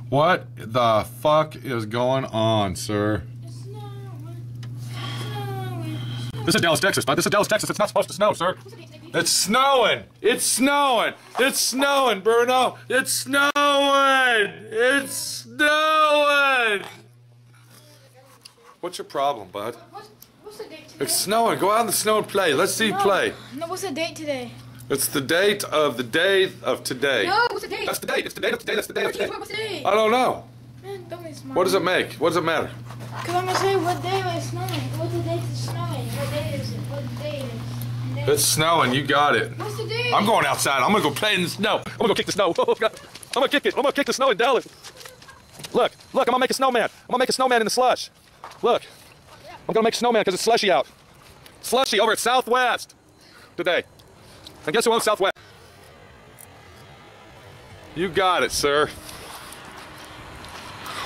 What the fuck is going on, sir? This is Dallas, Texas, bud. This is Dallas, Texas. It's not supposed to snow, sir. It's snowing. It's snowing. It's snowing, Bruno. It's snowing. It's snowing. What's your problem, bud? What's the date today? It's snowing. Go out in the snow and play. Let's see you play. No, what's the date today? It's the date of the day of today. No, what's the date? That's the date. It's the date of today. That's the day of today. What's the date? I don't know. Man, don't be smart. What does it make? What does it matter? Because I'm going to say what day it's snowing. What's the date it's snowing? What day is it? What day is it? It's snowing. You got it. What's the date? I'm going outside. I'm going to go play in the snow. I'm going to go kick the snow. Oh, God. I'm going to kick it. I'm going to kick the snow in Dallas. Look. I'm going to make a snowman. I'm going to make a snowman in the slush. Look. I'm going to make a snowman because it's slushy out. Slushy over at Southwest today. And guess who owns Southwest? You got it, sir.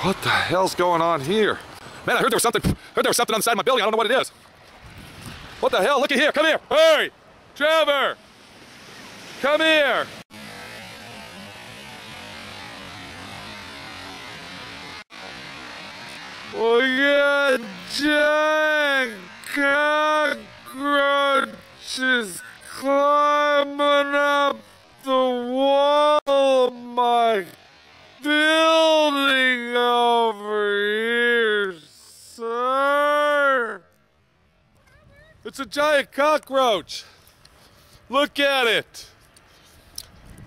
What the hell's going on here? Man, I heard there was something on the side of my building. I don't know what it is. What the hell? Look at here. Come here. Hurry. Trevor. Come here. We got giant cockroaches climbing up the wall of my building over here, sir. It's a giant cockroach. Look at it.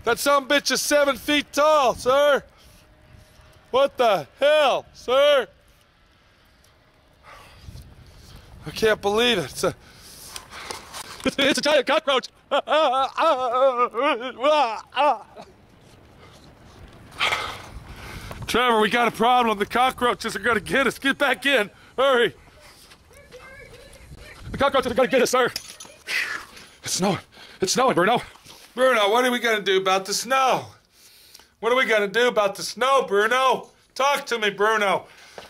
That sumbitch is 7 feet tall, sir. What the hell, sir? I can't believe it. It's a giant cockroach. Trevor, we got a problem. The cockroaches are going to get us. Get back in. Hurry. The cockroaches are going to get us, sir. It's snowing. It's snowing, Bruno. Bruno, what are we going to do about the snow? What are we going to do about the snow, Bruno? Talk to me, Bruno.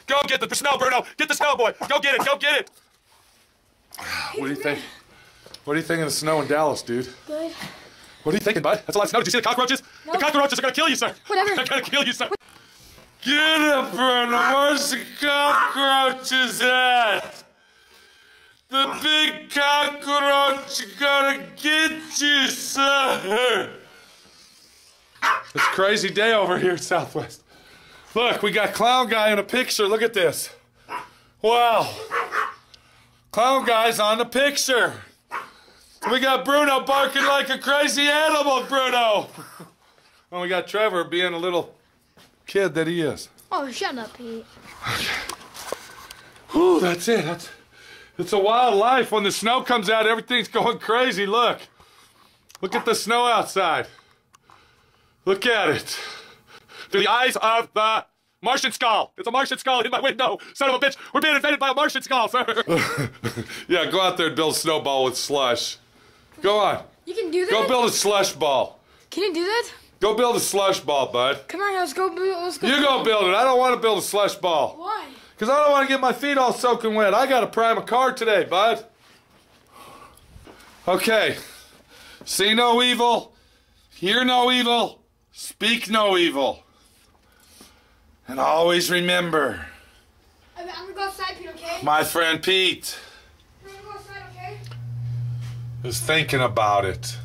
Go get the snow, Bruno. Get the snow, boy. Go get it. Go get it. What do you think? What do you think of the snow in Dallas, dude? Good. What are you thinking, bud? That's a lot of snow. Did you see the cockroaches? No. The cockroaches are going to kill you, sir. Whatever. They're going to kill you, sir. Get up, Bruno. Where's the cockroaches at? The big cockroach is going to get you, sir. It's a crazy day over here at Southwest. Look, we got Clown Guy in a picture. Look at this. Wow. Clown Guy's on the picture. We got Bruno barking like a crazy animal, Bruno. And we got Trevor being a little kid that he is. Oh, shut up, Pete. Whew, that's it. It's a wild life. When the snow comes out, everything's going crazy. Look. Look at the snow outside. Look at it. Through the eyes of the Martian skull. It's a Martian skull in my window. Son of a bitch. We're being invaded by a Martian skull, sir. Yeah, go out there and build a snowball with slush. Go on. You can do that? Go build a slush ball. Can you do that? Go build a slush ball, bud. Come on, let's go. You go build it. I don't want to build a slush ball. Why? Because I don't want to get my feet all soaking wet. I got to prime a car today, bud. Okay. See no evil. Hear no evil. Speak no evil. And always remember, I'm gonna go outside, Pete, okay? my friend Pete I'm gonna go outside, okay? is thinking about it.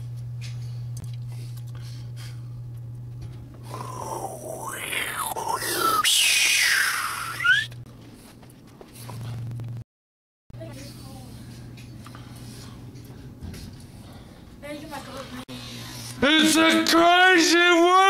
It's a crazy world!